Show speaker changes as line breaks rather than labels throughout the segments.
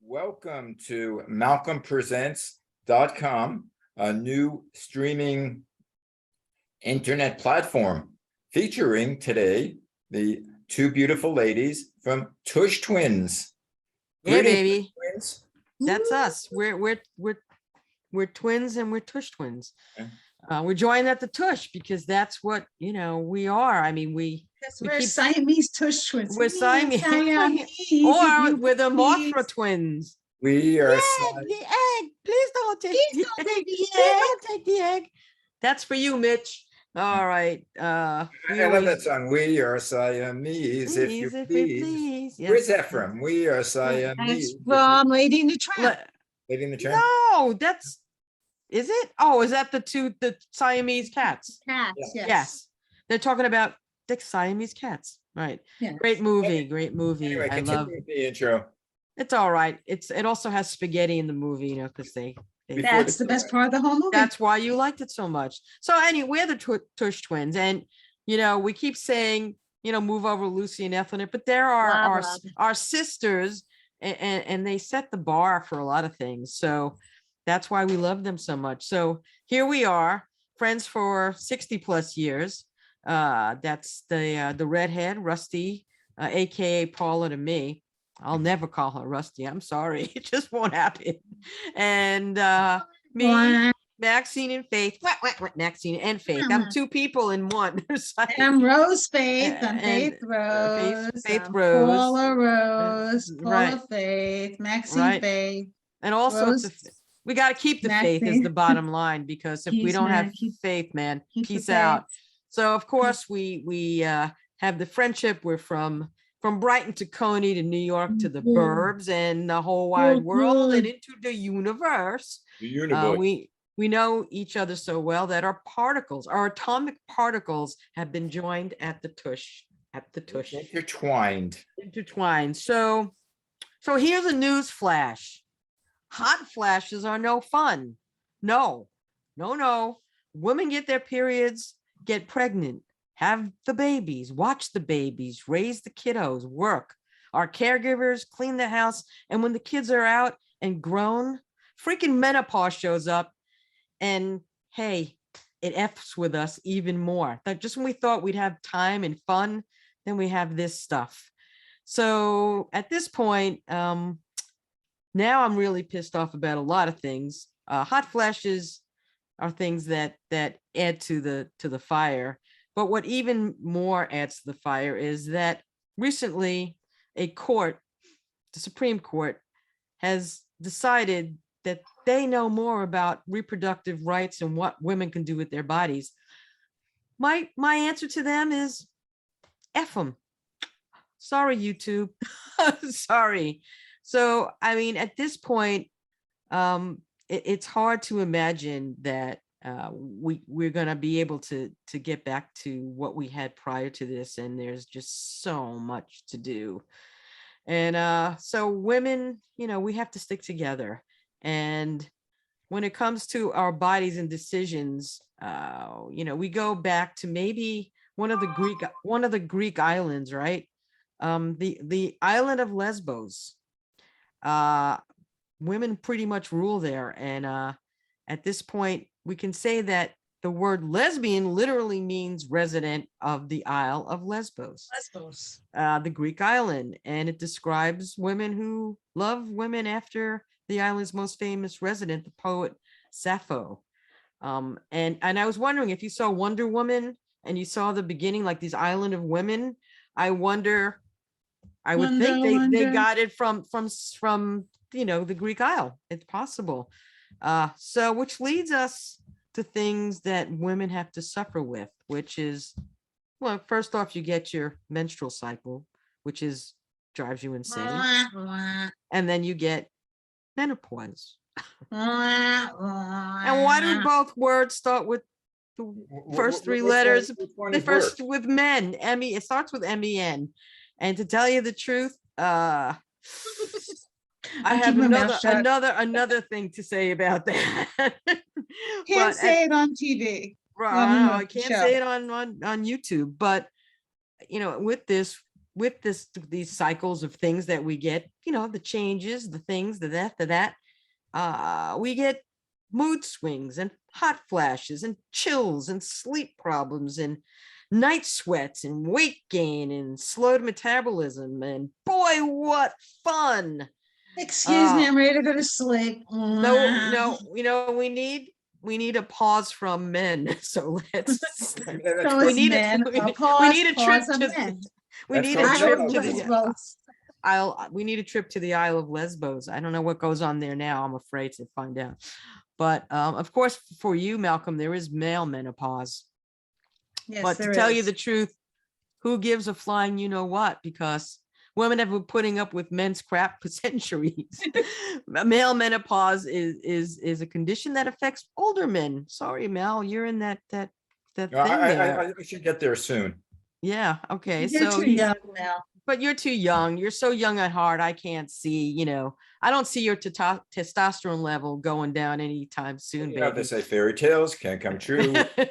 Welcome to malcolmpresents.com, a new streaming internet platform featuring today the two beautiful ladies from Tush Twins.
Yeah,
Greetings,
baby.
twins.
That's us. We're twins, and we're Tush twins.
Okay.
We're joined at the Tush because that's what we are. I mean, we
We're
keep
Siamese Tush twins.
we're Siamese, or we're the Mothra twins.
We are
The egg. Please don't take
Please don't take the
Please
egg.
don't take the egg. That's for you, Mitch. All right.
I love that song. We are Siamese, if you please.
Yes.
Where's that from? We are Siamese.
That's from Lady and the Tramp.
Lady in the Tramp?
No, is it? Oh, is that the Siamese cats?
Cats,
Yeah.
yes.
They're talking about the Siamese cats, right?
Yeah.
Great movie.
Anyway,
I
continue
love
with the intro.
it's all right. It also has spaghetti in the movie, because they
That's the best part of the whole movie.
that's why you liked it so much. So anyway, we're the Tush twins, and we keep saying, move over Lucy and Ethelyn, but there are our sisters, and they set the bar for a lot of things. So that's why we love them so much. So here we are, friends for 60 plus years. That's the redhead, Rusty, aka Paula to me. I'll never call her Rusty. I'm sorry. It just won't happen. And me, Maxine, and Faith. Maxine and Faith. I'm two people in one.
I'm Rose Faith. I'm
And,
Faith Rose.
Faith
I'm
Rose.
Paula Rose. Paula
Right.
Faith. Maxine
Right.
Faith.
And all sorts of.
Rose,
We got to keep the faith is
Maxine.
the bottom line, because if we
Peace,
don't have
man. Keep-
faith, man,
keep the
peace
faith.
out. So of course we have the friendship. We're from Brighton to Coney to New York to the
Mhm.
burbs and the whole wide world and
Mhm.
into the universe.
The Universe.
We know each other so well that our atomic particles have been joined at the Tush.
Intertwined.
Intertwined. So here's a news flash. Hot flashes are no fun. No. Women get their periods, get pregnant, have the babies, watch the babies, raise the kiddos, work. Our caregivers clean the house. And when the kids are out and grown, freaking menopause shows up. And hey, it F's with us even more. That just when we thought we'd have time and fun, then we have this stuff. So at this point, now I'm really pissed off about a lot of things. Hot flashes are things that add to the fire. But what even more adds to the fire is that recently a court, the Supreme Court, has decided that they know more about reproductive rights and what women can do with their bodies. My answer to them is F them. Sorry, YouTube. Sorry. So, I mean, at this point, it's hard to imagine that we're going to be able to get back to what we had prior to this. And there's just so much to do. And so women, we have to stick together. And when it comes to our bodies and decisions, we go back to maybe one of the Greek islands, right? The island of Lesbos. Women pretty much rule there. And at this point, we can say that the word lesbian literally means resident of the Isle of Lesbos. The Greek island. And it describes women who love women after the island's most famous resident, the poet Sappho. And I was wondering, if you saw Wonder Woman and you saw the beginning, like these island of women, I would think they got it from the Greek Isle. It's possible. So which leads us to things that women have to suffer with, which is, well, first off, you get your menstrual cycle, which drives you insane. And then you get menopause. And why do both words start with the first three letters? The first with men. It starts with MEN. And to tell you the truth, I have another thing to say about that.
Can't say it on TV.
Right, I can't say it on YouTube. But with this, with these cycles of things that we get, the changes, the things, we get mood swings and hot flashes and chills and sleep problems and night sweats and weight gain and slowed metabolism. And boy, what fun.
Excuse me, I'm ready to go to sleep.
No, we need a pause from men. So let's we need a trip to we need a trip to the Isle of Lesbos. I don't know what goes on there now. I'm afraid to find out. But of course, for you, Malcolm, there is male menopause.
Yes,
but to tell you the truth, who gives a flying you know what? Because women have been putting up with men's crap for centuries. Male menopause is a condition that affects older men. Sorry, Mel, you're in that thing there.
I should get there soon.
Yeah. Okay.
You're
so
too young now.
But you're too young. You're so young at heart. I can't see, I don't see your testosterone level going down anytime soon, baby.
They say fairy tales can't come true.
Happen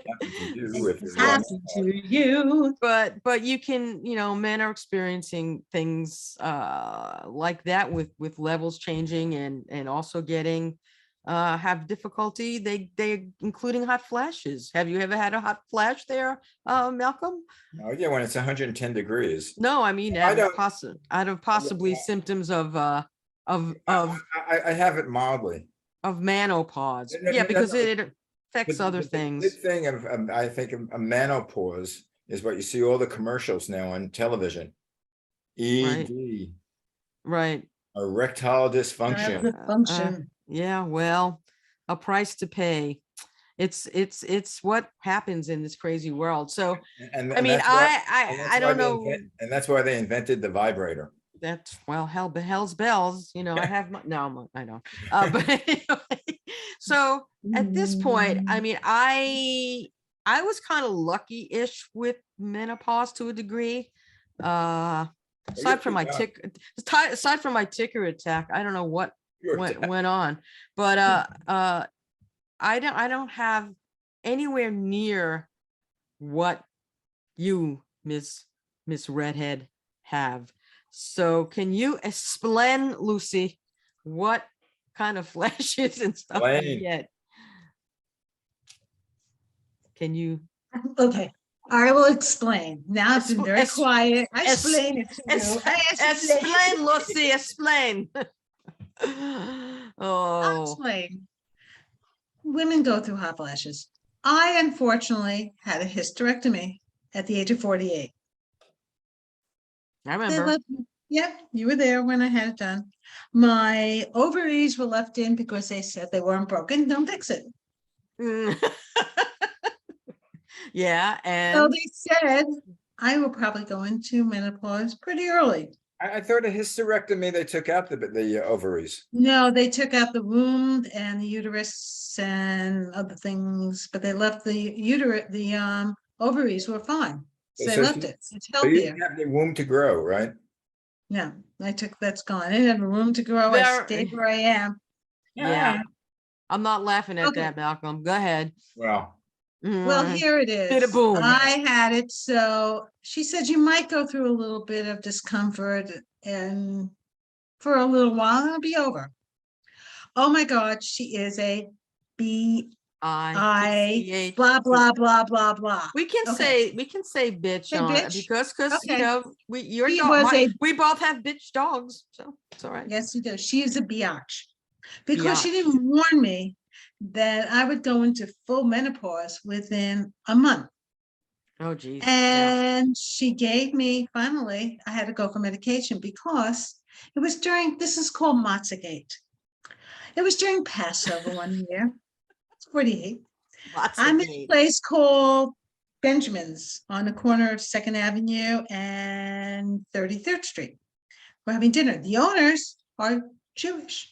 to you.
But you can, men are experiencing things like that with levels changing and also getting have difficulty. They including hot flashes. Have you ever had a hot flash there, Malcolm?
Oh yeah, when it's 110 degrees.
No, I mean out of possibly symptoms of
I have it mildly.
Of menopause. Yeah, because it affects other things.
The big thing of I think a menopause is what you see all the commercials now on television. ED.
Right.
Erectile dysfunction.
Yeah, well, a price to pay. It's what happens in this crazy world. So I don't know.
And that's why they invented the vibrator.
That's hell's bells. I have no, I don't. But anyway, so at this point, I mean, I was kind of lucky-ish with menopause to a degree. Aside from my ticker attack, I don't know what went on, but I don't have anywhere near what you, Miss Redhead, have. So can you explain, Lucy, what kind of flashes and stuff you get? Can you?
Okay, I will explain. Now I've been very quiet. I explain it to you.
Explain, Lucy, explain.
I'll explain. Women go through hot flashes. I unfortunately had a hysterectomy at the age of 48.
I remember.
Yep, you were there when I had it done. My ovaries were left in because they said they weren't broken. Don't fix it.
Yeah, and
so they said I will probably go into menopause pretty early.
I thought a hysterectomy, they took out the ovaries.
No, they took out the womb and the uterus and other things, but they left the ovaries were fine. So they left it. It's healthier.
So you didn't have the womb to grow, right?
No, that's gone. I didn't have a room to grow. I stayed where I am.
Yeah. I'm not laughing at that, Malcolm. Go ahead.
Well, here it is.
Hit a boom.
I had it. So she said you might go through a little bit of discomfort and for a little while it'll be over. Oh my God, she is a B-I blah blah blah blah blah.
We can say bitch on
bitch?
Because we both have bitch dogs, so it's all right.
Yes, you do. She is a biatch because she didn't warn me that I would go into full menopause within a month.
Oh geez.
And she gave me, finally, I had to go for medication because it was this is called Matzahgate. It was during Passover one year. It's 48. I'm in a place called Benjamin's on the corner of 2nd Avenue and 33rd Street. We're having dinner. The owners are Jewish.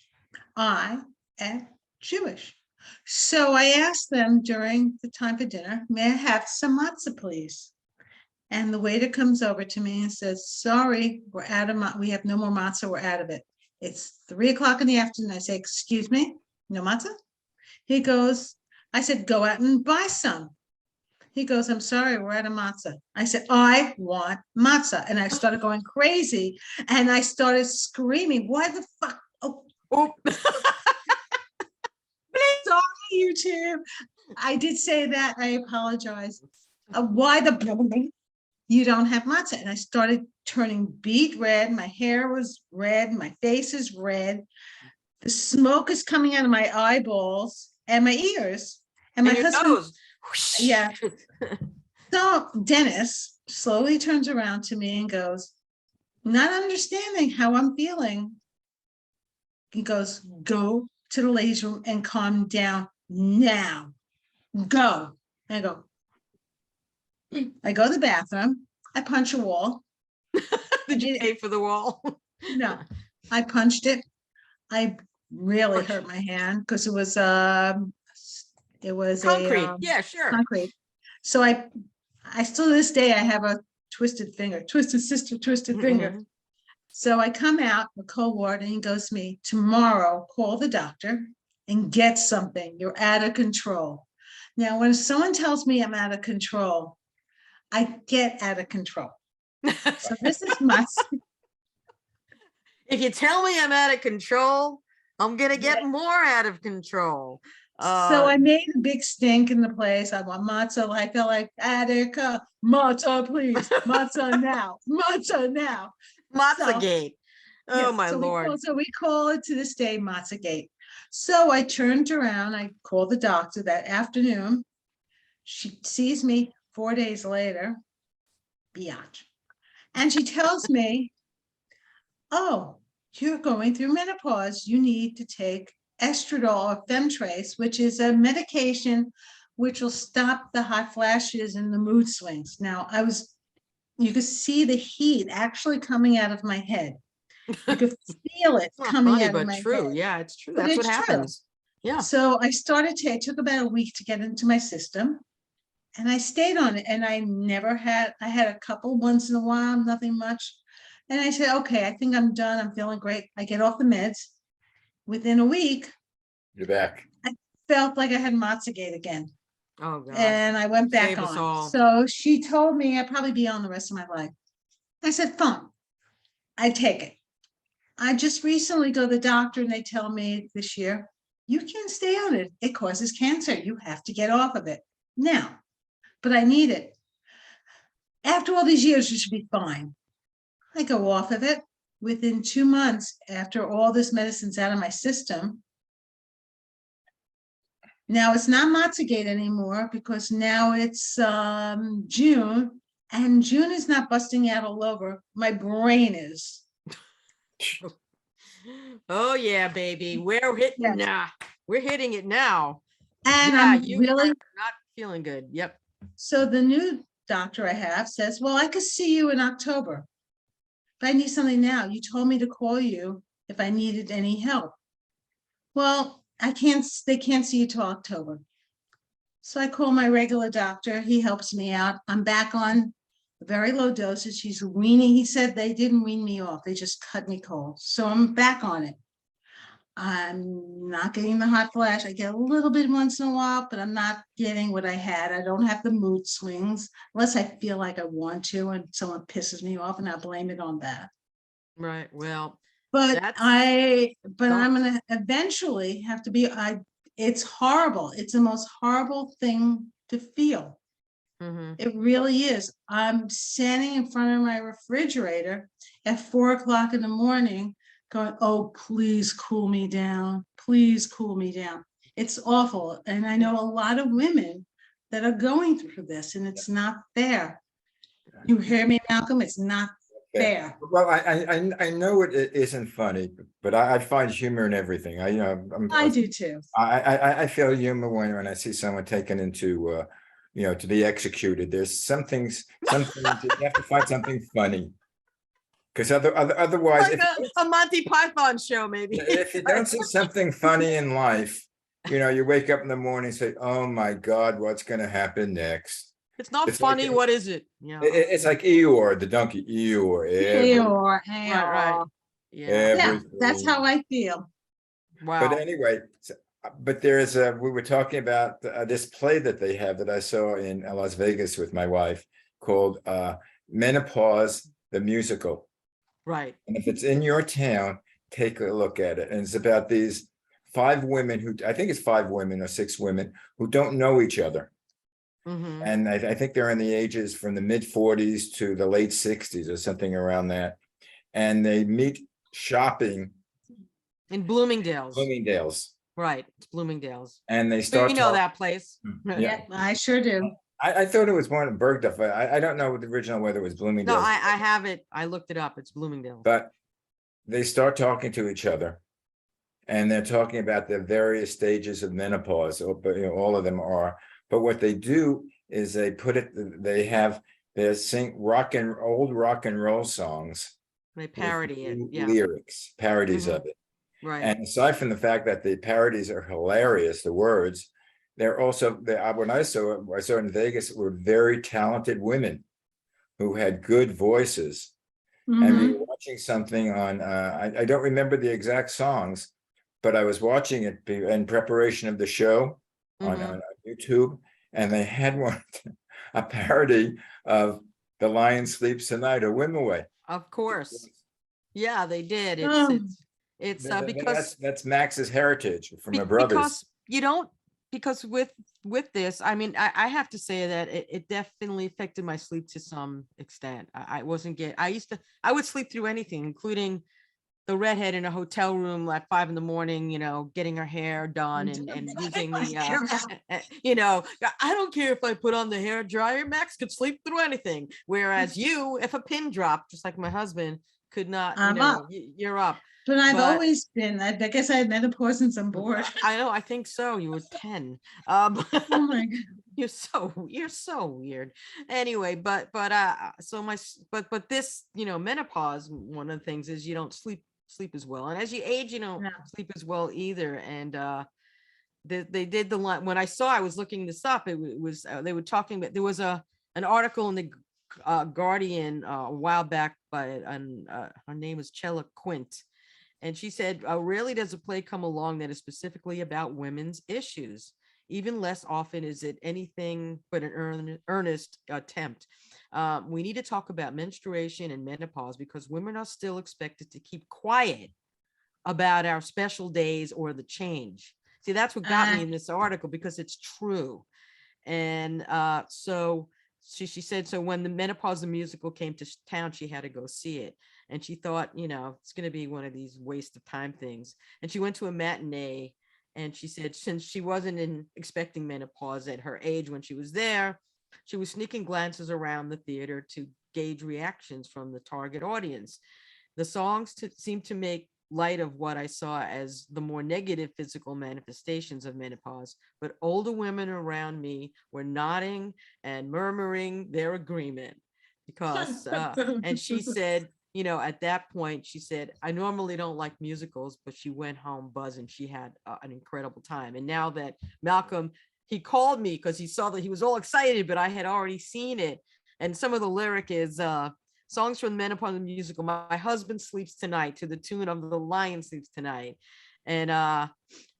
I am Jewish. So I asked them during the time for dinner, may I have some matzah, please? And the waiter comes over to me and says, sorry, we're out of we have no more matzah, we're out of it. It's 3:00 in the afternoon. I say, excuse me, no matzah? He goes, I said, go out and buy some. He goes, I'm sorry, we're out of matzah. I said, I want matzah. And I started going crazy. And I started screaming, why the fuck? Oh,
Oh,
sorry, YouTube. I did say that. I apologize. Why the you don't have matzah? And I started turning beet red. My hair was red. My face is red. The smoke is coming out of my eyeballs and my ears. And my
and your
husband,
nose.
yeah. So Dennis slowly turns around to me and goes, not understanding how I'm feeling. He goes, go to the ladies' room and calm down now. Go. And I go to the bathroom. I punch a wall.
Did you pay for the wall?
No, I punched it. I really
Punch.
hurt my hand because it was
Concrete.
a
Yeah, sure.
concrete. So I still to this day I have a twisted finger, twisted sister, twisted finger.
Mhm.
So I come out with cold water and he goes to me, tomorrow, call the doctor and get something. You're out of control. Now, when someone tells me I'm out of control, I get out of control. So this is my,
If you tell me I'm out of control, I'm gonna get
Yeah.
more out of control.
so I made a big stink in the place. I want matzah. I felt like, Attica, matzah, please. Matzah now. Matzah now.
Matzahgate. Oh
Yes,
my Lord.
So we call it to this day Matzahgate. So I turned around, I called the doctor that afternoon. She sees me 4 days later, biatch. And she tells me, oh, you're going through menopause. You need to take estradiol or Femtrace, which is a medication which will stop the hot flashes and the mood swings. Now, you could see the heat actually coming out of my head. You could feel it
It's not
coming
funny,
out of
but
my
true.
head.
Yeah, it's true.
But
That's what
it's true.
happens. Yeah.
So I started to, it took about a week to get into my system. And I stayed on it. And I had a couple once in a while, nothing much. And I said, okay, I think I'm done. I'm feeling great. I get off the meds. Within a week,
You're back.
felt like I had Matzahgate again.
Oh God.
And I went back
Save us
on.
all.
So she told me I'd probably be on the rest of my life. I said, fine, I take it. I just recently go to the doctor and they tell me this year, you can't stay on it. It causes cancer. You have to get off of it now. But I need it. After all these years, you should be fine. I go off of it. Within 2 months, after all this medicine's out of my system, now it's not Matzahgate anymore because now it's June, and June is not busting out all over. My brain is.
Oh yeah, baby. We're hitting we're hitting it now.
And
Yeah,
I'm
you
really,
are not feeling good. Yep.
so the new doctor I have says, well, I could see you in October. But I need something now. You told me to call you if I needed any help. Well, they can't see you till October. So I call my regular doctor. He helps me out. I'm back on very low dosage. He said they didn't wean me off. They just cut me cold. So I'm back on it. I'm not getting the hot flash. I get a little bit once in a while, but I'm not getting what I had. I don't have the mood swings unless I feel like I want to and someone pisses me off and I blame it on that.
Right. Well,
But
that's
I'm gonna eventually have to be, it's horrible. It's the most horrible thing to feel.
mhm.
It really is. I'm standing in front of my refrigerator at 4 o'clock in the morning going, oh, please cool me down. Please cool me down. It's awful. And I know a lot of women that are going through this and it's not fair. You hear me, Malcolm? It's not fair.
Well, I know it isn't funny, but I find humor in everything.
I do too.
I feel humor when I see someone taken into to be executed. There's some things you have to find something funny. Because otherwise,
Like a Monty Python show, maybe.
if you don't see something funny in life, you wake up in the morning and say, oh my God, what's gonna happen next?
It's not
It's like
funny. What is it? Yeah.
It's like Eeyore, the donkey, Eeyore.
Right. Right. Yeah.
Yeah, that's how I feel.
But
Wow.
anyway, but we were talking about this play that they have that I saw in Las Vegas with my wife called Menopause, the musical.
Right.
And if it's in your town, take a look at it. And it's about these 5 women who, I think it's 5 women or 6 women who don't know each other.
Mhm.
And I think they're in the ages from the mid 40s to the late 60s or something around that. And they meet shopping
In Bloomingdale's.
Bloomingdale's.
Right. It's Bloomingdale's.
And they
We
start
know
talking.
that place.
Yeah.
Yeah, I sure do.
I thought it was one of Bergdorf. I don't know the original, whether it was
No,
Bloomingdale's,
I have it. I looked it up. It's Bloomingdale's.
but they start talking to each other. And they're talking about the various stages of menopause, but all of them are. But what they do is they sing old rock and roll songs.
They
with
parody it.
new
Yeah.
lyrics, parodies of it.
Right.
And aside from the fact that the parodies are hilarious, the words, they're also, when I saw it in Vegas, were very talented women who had good voices. And we
Mhm.
were watching something on, I don't remember the exact songs, but I was watching it in preparation of the show on
Mhm.
YouTube, and they had one, a parody of The Lion Sleeps Tonight or Wimaway.
Of course. Yeah, they did.
Oh.
It's because
That's Max's heritage from her brothers.
because you don't because with this, I mean, I have to say that it definitely affected my sleep to some extent. I wasn't I would sleep through anything, including the redhead in a hotel room at 5 a.m, getting her hair done and using the I don't care if I put on the hair dryer, Max could sleep through anything. Whereas you, if a pin dropped, just like my husband, could not,
I'm up.
you're up.
But I've
But-
always been, I guess I had menopause since I'm bored.
I know, I think so. You were 10.
Oh my God.
You're so weird. Anyway, but this, menopause, one of the things is you don't sleep as well. And as you age, you don't
No.
sleep as well either. And they did the line when I was looking this up, it was they were talking about, there was an article in the Guardian a while back by her name is Chella Quint. And she said, rarely does a play come along that is specifically about women's issues. Even less often is it anything but an earnest attempt. We need to talk about menstruation and menopause because women are still expected to keep quiet about our special days or the change. See, that's what got me in this article, because it's true. And so she said, so when the Menopause the musical came to town, she had to go see it. And she thought, it's going to be one of these waste of time things. And she went to a matinee, and she said, since she wasn't expecting menopause at her age when she was there, she was sneaking glances around the theater to gauge reactions from the target audience. The songs seemed to make light of what I saw as the more negative physical manifestations of menopause, but older women around me were nodding and murmuring their agreement because, and she said, at that point, she said, I normally don't like musicals, but she went home buzzing. She had an incredible time. And now that Malcolm, he called me because he saw that he was all excited, but I had already seen it. And some of the lyric is, songs from the Menopause musical. My husband sleeps tonight to the tune of The Lion Sleeps Tonight. And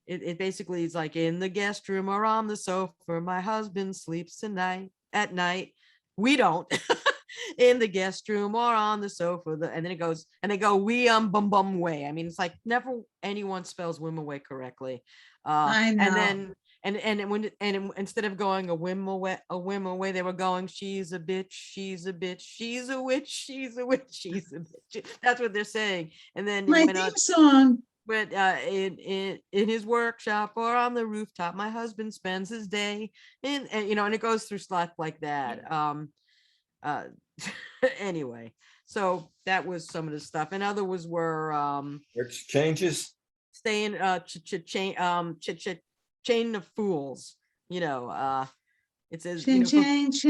it basically is like, in the guest room or on the sofa, my husband sleeps tonight at night. We don't. In the guest room or on the sofa. And then it goes, and they go, we bum bum way. I mean, it's like never anyone spells women away correctly.
I know.
And then instead of going a whim away, they were going, she's a bitch, she's a bitch, she's a witch, she's a witch, she's a bitch. That's what they're saying. And then
My theme song.
but in his workshop or on the rooftop, my husband spends his day and it goes through stuff like that. Anyway, so that was some of the stuff, and others were
Which changes?
staying chain of fools, it says,
Change.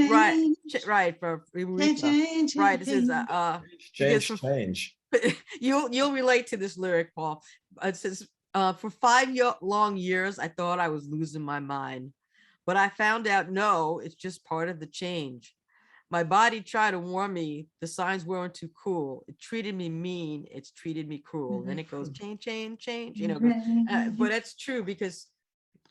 right for
Change.
right, it says
Change.
you'll relate to this lyric, Paul. It says, for 5 long years I thought I was losing my mind, but I found out no, it's just part of the change. My body tried to warn me the signs weren't too cool. It treated me mean. It's treated me cruel. Then it goes, change. But that's true, because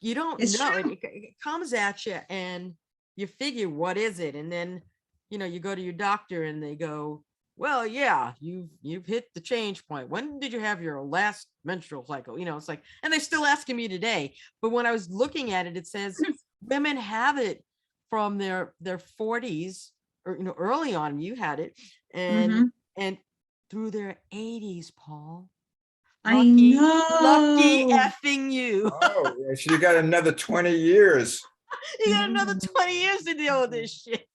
you don't
It's
know.
true.
It comes at you and you figure, what is it? And then, you go to your doctor and they go, well, yeah, you've hit the change point. When did you have your last menstrual cycle? It's like, and they're still asking me today. But when I was looking at it, it says women have it from their 40s or, early on. You had it and through their 80s, Paul.
I
Lucky
know.
effing you.
Oh, so you got another 20 years.
You got another 20 years to deal with this shit.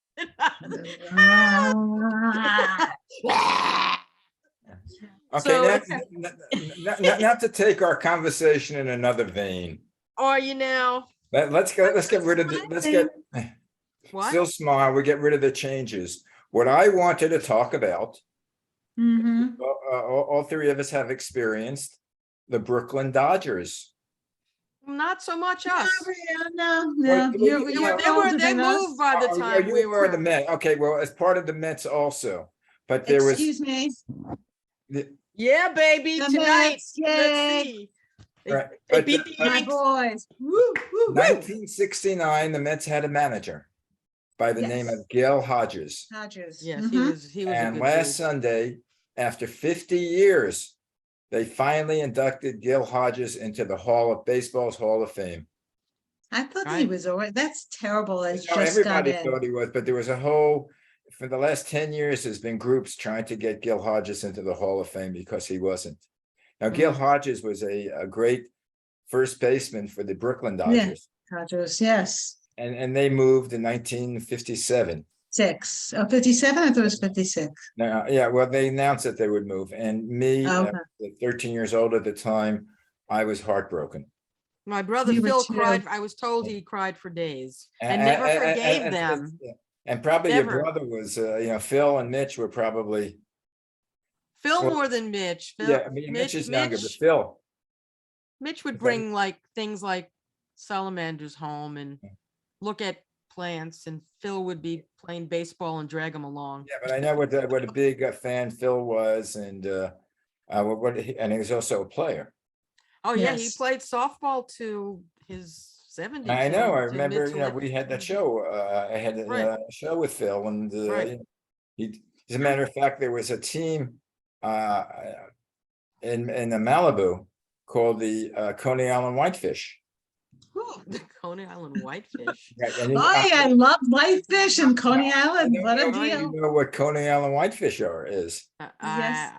Okay,
So
now,
it's,
not to take our conversation in another vein.
are you now?
Let's get rid of let's get,
What?
still smile, we get rid of the changes. What I wanted to talk about,
Mhm.
all three of us have experienced the Brooklyn Dodgers.
Not so much
No,
us.
no,
Well,
you're older
They
than us.
moved by the
Oh,
time
you
we
were the
were.
Met. Okay, well, as part of the Mets also, but there was
Excuse me.
Yeah, baby.
The
Tonight.
Mets,
Let's
yay.
see.
Right,
They
but
beat the
My
Yanks.
boys. Woo, woo, woo.
1969, the Mets had a manager by the name
Yes.
of Gil Hodges.
Hodges.
Yes,
Mhm.
he was a
And
good
last
dude.
Sunday, after 50 years, they finally inducted Gil Hodges into the Baseball's Hall of Fame.
I thought he
Right.
was already, that's terrible. It's
No,
just got
everybody
in.
thought he was, but there was for the last 10 years, there's been groups trying to get Gil Hodges into the Hall of Fame because he wasn't. Now, Gil Hodges was a great first baseman for the Brooklyn
Yeah.
Dodgers.
Hodges, yes.
And they moved in 1957.
57, I thought it was 56.
Now, yeah, well, they announced that they would move. And me,
Okay.
13 years old at the time, I was heartbroken.
My brother
We were
Phil
too.
cried. I was told he cried for days and never
And-
forgave
and-
them.
And probably
Never.
your brother was, Phil and Mitch were probably,
Phil
well,
more than Mitch. Phil,
yeah, I mean, Mitch is younger, but
Mitch,
Phil.
Mitch would
But-
bring like things like salamanders home and look at plants, and Phil would be playing baseball and drag him along.
Yeah, but I know what a big fan Phil was, and and he was also a player.
Oh yeah, he
Yes.
played softball to his 70s.
I know. I
to
remember.
mid to late-
We had that show. I had
Right.
a show with Phil, and
Right.
he. As a matter of fact, there was a team in the Malibu called the Coney Island Whitefish.
Ooh.
The Coney Island whitefish.
Right, and
Oh, yeah, I love whitefish in Coney
I
Island.
don't
What a
know if
deal.
you know what Coney Island Whitefish is.
Yes.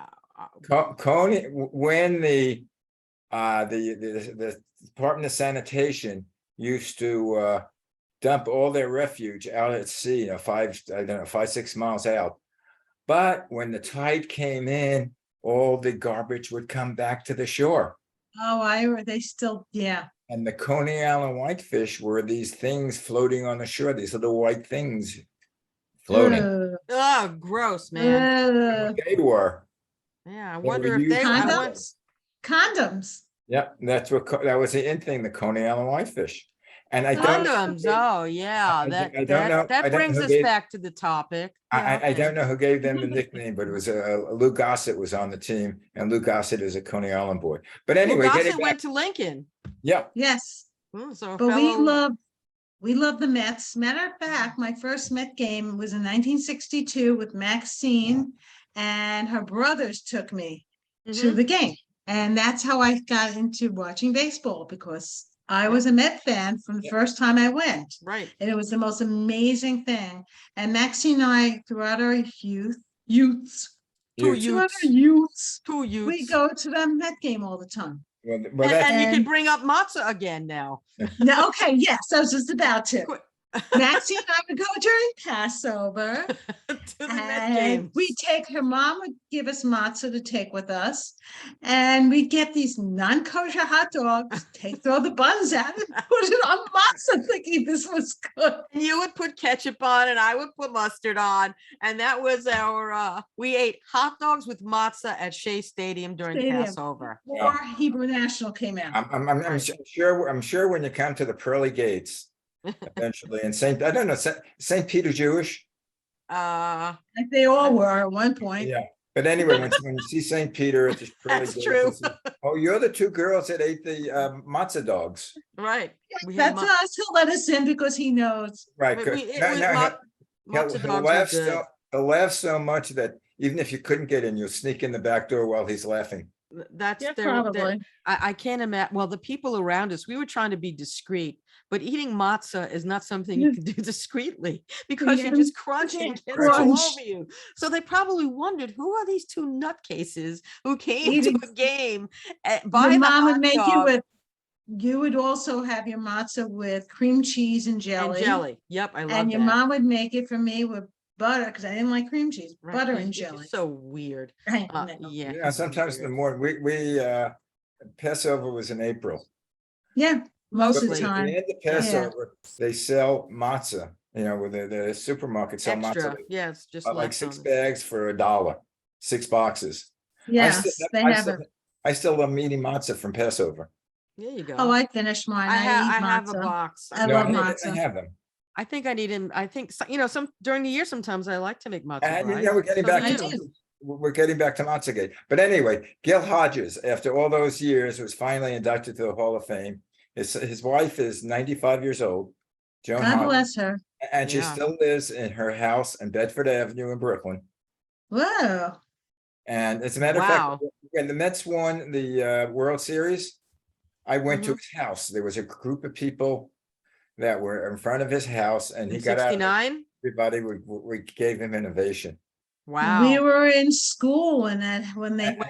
Coney, when the Department of Sanitation used to dump all their refuge out at sea, 5, 6 miles out. But when the tide came in, all the garbage would come back to the shore.
Oh, they still, yeah.
And the Coney Island whitefish were these things floating on the shore, these little white things floating.
Ugh.
Oh, gross, man.
Ugh.
They were.
Yeah, I
They
wonder
were
if they.
used-
I want.
Condoms? Condoms.
Yep, that was the in thing, the Coney Island whitefish. And I don't.
Condoms. Oh yeah,
I
that
don't know- I
that
don't know
brings
who
us
gave-
back to the topic.
I
Yeah,
don't know who gave them the nickname, but it was Lou Gossett was on the team, and Lou Gossett is a Coney Island boy. But anyway,
Gossett
getting back,
went to Lincoln.
yeah,
Yes.
So a
But
fellow.
we love the Mets. Matter of fact, my first Met game was in 1962 with Maxine, and her brothers took me to
Mhm.
the game. And that's how I got into watching baseball, because I was a Met fan from the
Yeah.
first time I went.
Right.
And it was the most amazing thing. And Maxine and I, throughout our youths,
Two
you-
throughout
youths.
our youths,
Two
we
youths.
go to the Met game all the time.
well,
And,
that's,
and you
And-
can bring up matzah again now.
Now, okay, yes, I was just about to.
Quick.
Maxine and I would go during Passover,
To the Met
and
game.
her mom would give us matzah to take with us, and we'd get these non-kosher hot dogs, throw the buns out and put it on matzah, thinking this was good.
And you would put ketchup on, and I would put mustard on, and that was our. We ate hot dogs with matzah at Shea Stadium during
Stadium.
Passover.
Before Hebrew National came out.
I'm sure when you come to the pearly gates eventually, and I don't know, Saint Peter Jewish.
Uh,
Like they all were at one point.
Yeah, but anyway, when you see Saint Peter at the pearly
That's
gates,
true.
it's Oh, you're the two girls that ate the matzo dogs.
Right. We had
That's us. He'll let us in because he knows.
Right.
but
good.
we, it
No,
was
no,
matzo
he'll
dogs were
laugh
good.
he'll laugh so much that even if you couldn't get in, you'll sneak in the back door while he's laughing.
That's
Yeah,
there.
probably.
I can't imagine. Well, the people around us, we were trying to be discreet, but eating matzah is not something you
Yeah.
can do discreetly because you
Yeah.
just crunch and it gets all
Crunch.
over you. So they probably wondered, who are these two nutcases who came
Eating-
to a game by
Your
the
mom would
hot
make you
dog
with, you would also have your matzah with cream cheese and
and
jelly.
jelly? Yep, I love
And your
that.
mom would make it for me with butter, because I didn't like cream cheese,
Right,
butter
which
and
is
jelly.
so weird.
I
Yeah,
know.
Yeah,
it's
sometimes the
weird.
more we Passover was in April.
Yeah, most of
But
the
at
time.
the end of Passover, they sell matzah, with the supermarket sell matzah.
Extra, yeah, it's just
Like
left
6
on.
bags for $1, 6 boxes.
Yes, they
I
have
still,
it.
I still love eating matzah from Passover.
There you go.
Oh, I finished mine.
I
I eat
have a
matzah.
box.
I
No,
love
think-
I
matzah.
have them.
I think I need him. I think some during the year sometimes I like to make matzo.
And
Brie.
we're getting
So
back
do
I
you.
do.
we're getting back to Matzahgate. But anyway, Gil Hodges, after all those years, was finally inducted to the Hall of Fame. His wife is 95 years old, Joan
God
Hodges,
bless her.
and she
Yeah.
still lives in her house in Bedford Avenue in Brooklyn.
Whoa.
And as a matter of
Wow.
fact, when the Mets won the World Series, I went to
Mhm.
his house. There was a group of people that were in front of his house, and he
In
got out.
69.
Everybody, we gave him an ovation.
Wow.
We were in school when they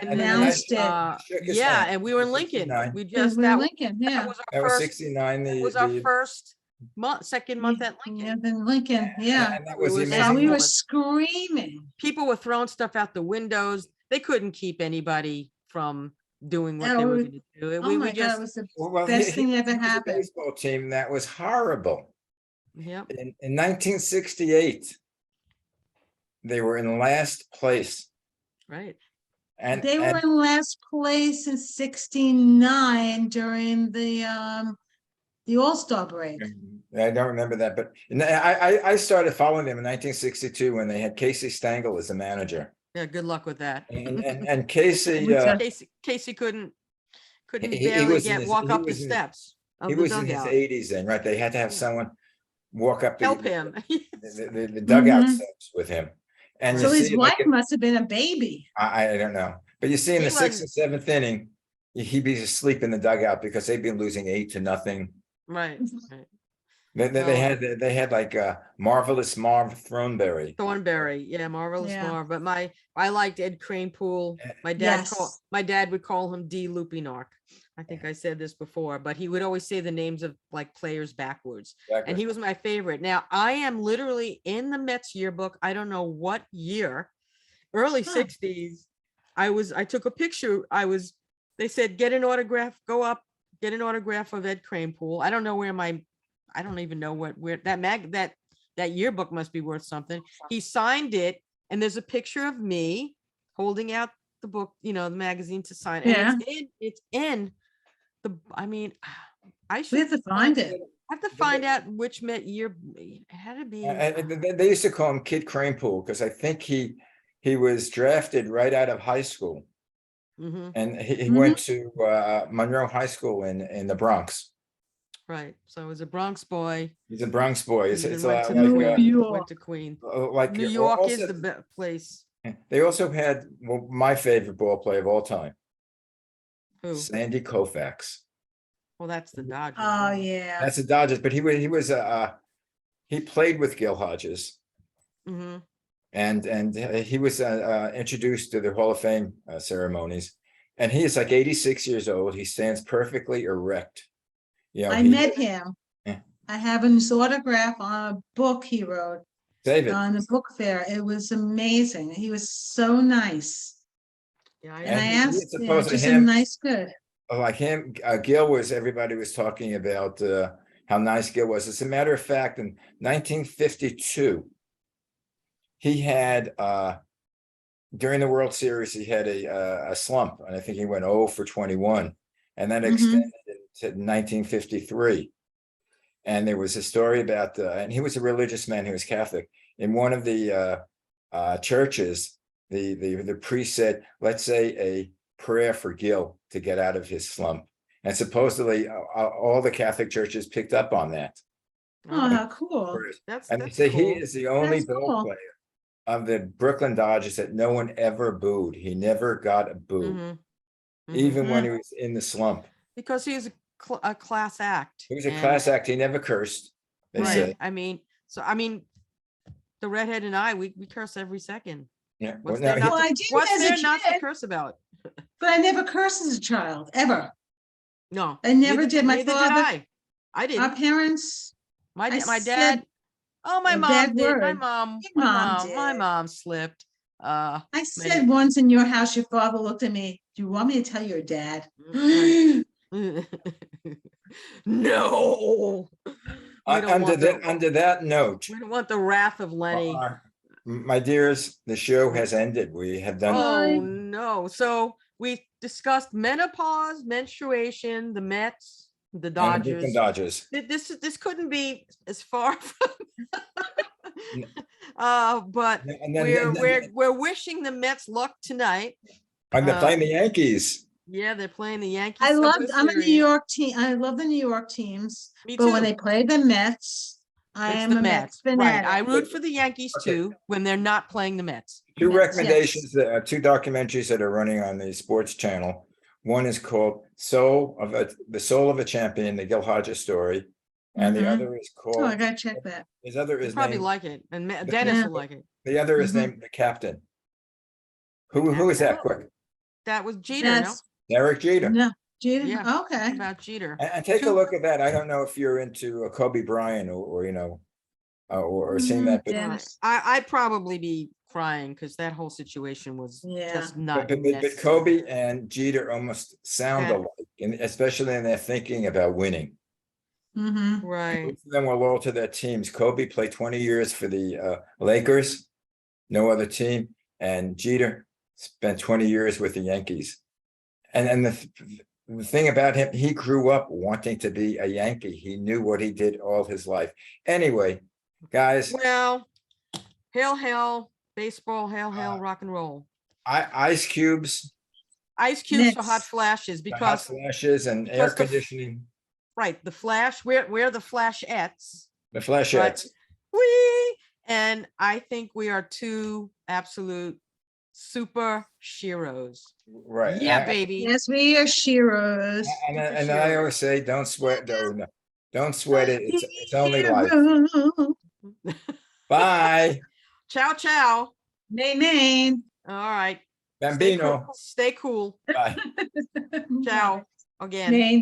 And
announced it.
shook his
Yeah,
hand.
and we were in
It was
Lincoln.
69.
We
We
just
were in
that,
Lincoln,
that
yeah.
was our
That was
first.
69.
That was our first month, second month at
Yeah,
Lincoln.
in Lincoln, yeah.
And that
It
was the
was
And
amazing.
we were
excellent.
screaming.
People were throwing stuff out the windows. They couldn't keep anybody from doing what
Oh,
they were
we-
going to do.
Oh
We
my God,
just
it was the
Well,
best thing
he
ever
was a
happened.
baseball team that was horrible.
yep.
In 1968, they were in last place.
Right.
And
They were in last place in 69 during the All-Star break.
I don't remember that, but I started following them in 1962 when they had Casey Stengel as the manager.
Yeah. Good luck with that.
And Casey,
Which,
Casey couldn't
he
barely
was in
get
his-
walk
he
up the
was in his-
steps of
he
the
was in his
dugout.
80s then, right? They had to have
Yeah.
someone walk up
Help him.
the dugout
Mhm.
steps with him. And
So
you
his
see,
wife
like,
must have been a baby.
I don't know, but you see in
He
the sixth
was-
and seventh inning, he'd be asleep in the dugout because they'd been losing 8-0.
Right. Right.
They had like Marvelous Marv Thornberry.
Thornberry, yeah, marvelous
Yeah.
Marv. But I liked Ed Kranepool. My dad
Yes.
my dad would call him D Lupinark. I think I said this before, but he would always say the names of like players backwards. And he was my favorite. Now I am literally in the Mets yearbook. I don't know what year, early
Huh.
60s. I took a picture. They said, get an autograph, go up, get an autograph of Ed Kranepool. I don't know where I don't even know where that yearbook must be worth something. He signed it, and there's a picture of me holding out the book, the magazine to sign. And it's in the, I mean, I
We
should
have to find it.
have to find out which Met year it had to be.
They used to call him Kid Kranepool because I think he was drafted right out of high school,
Mhm,
and he
Mhm.
went to Monroe High School in the Bronx.
right. So it was a Bronx boy.
He's a Bronx boy. It's
Even
like
went to Queen.
like
New York is
also-
the best place.
They also had my favorite ball player of all time,
Who?
Sandy Koufax.
Well, that's the Dodgers.
Oh, yeah.
That's the Dodgers, but he he played with Gil Hodges,
Mhm.
and he was introduced to the Hall of Fame ceremonies, and he is like 86 years old. He stands perfectly erect.
I
he-
met him.
Yeah.
I have his autograph on a book he wrote
David.
on the book fair. It was amazing. He was so nice.
Yeah,
And I
he
asked,
was supposed to
just a
him-
nice, good.
Like him, Gil was, everybody was talking about how nice Gil was. As a matter of fact, in 1952, he had during the World Series, he had a slump, and I think he went 0 for 21, and that
Mhm.
extended into 1953. And there was a story about, and he was a religious man, he was Catholic. In one of the churches, the priest said, let's say a prayer for Gil. to get out of his slump. And supposedly all the Catholic churches picked up on that.
Oh, how cool.
And they
That's
say he
cool.
is the only
That's
ball
cool.
player of the Brooklyn Dodgers that no one ever booed. He never got a boo,
Mhm, mhm.
even when he was in the slump.
Because he was a class act.
He was a
and-
class act. He never cursed, they
Right.
say.
I mean, the redhead and I, we curse every second.
Yeah.
What's
Well,
there
no,
not
Well,
to-
I did
What's
as a
there not to
kid,
curse about?
but I never cursed as a child, ever.
No,
I never
neither
did. My
neither
father-
did I. I
Our
didn't.
parents,
My
I
my
said
dad. Oh, my
a
mom
bad
did. My
word.
mom.
Your
My
mom
mom. My
did.
mom slipped.
I
Many-
said once in your house, your father looked at me, do you want me to tell your dad?
Mm, No. We don't
under
want
under that note,
we don't want the wrath of Lenny.
my dears, the show has ended. We have done.
Oh no. So we discussed menopause, menstruation, the Mets, the
And the Brooklyn
Dodgers.
Dodgers.
This couldn't be as far from
N-
but
And then
we're wishing the Mets luck tonight.
and they're playing the Yankees.
Yeah, they're playing the Yankees.
I love,
Subway
I'm a New
Series.
York team. I love the New York teams.
Me
But when
too.
they play the Mets, I
It's
am
the
a Mets
Mets. Right. I
fanatic.
root for the Yankees
Okay.
too when they're not playing the Mets.
Two
Yes,
recommendations, two documentaries that are running on the sports channel. One is called The Soul of a Champion, the Gil Hodges story. And the
Mhm.
other is
Oh, I
called,
gotta check that.
his other
You
is
probably
named,
like it. And Dennis
Yeah.
will like it.
the other is
Mhm.
named The Captain. Who is that? Quick.
That was Jeter, no?
That's,
Derek Jeter.
no, Jeter,
Yeah.
okay.
About Jeter.
And take a
Two-
look at that. I don't know if you're into Kobe Bryant or or seeing that, but
Dennis.
I'd probably be crying because that whole situation was
Yeah.
just not
but
necessary.
Kobe and Jeter almost sound
Yeah.
alike, and especially in their thinking about winning.
Mm-hmm.
Right.
Both of them were loyal to their teams. Kobe played 20 years for the Lakers, no other team, and Jeter spent 20 years with the Yankees. And the thing about him, he grew up wanting to be a Yankee. He knew what he did all his life. Anyway, guys,
Well, hail, baseball, hail, rock and roll.
ice cubes,
Ice cubes for hot
Mets.
flashes
the hot
because
flashes, and air
because the f-
conditioning,
right, the flash, we're the flashettes.
the flashettes.
Whee! And I think we are two absolute super sheroes.
Right.
Yeah, baby.
Yes, we are Sheroes.
And I always say, don't sweat. Don't sweat it. It's only life.
Hero.
Bye,
Ciao, ciao.
Main.
All right.
Bambino.
Stay cool.
Bye.
Ciao again.
Main.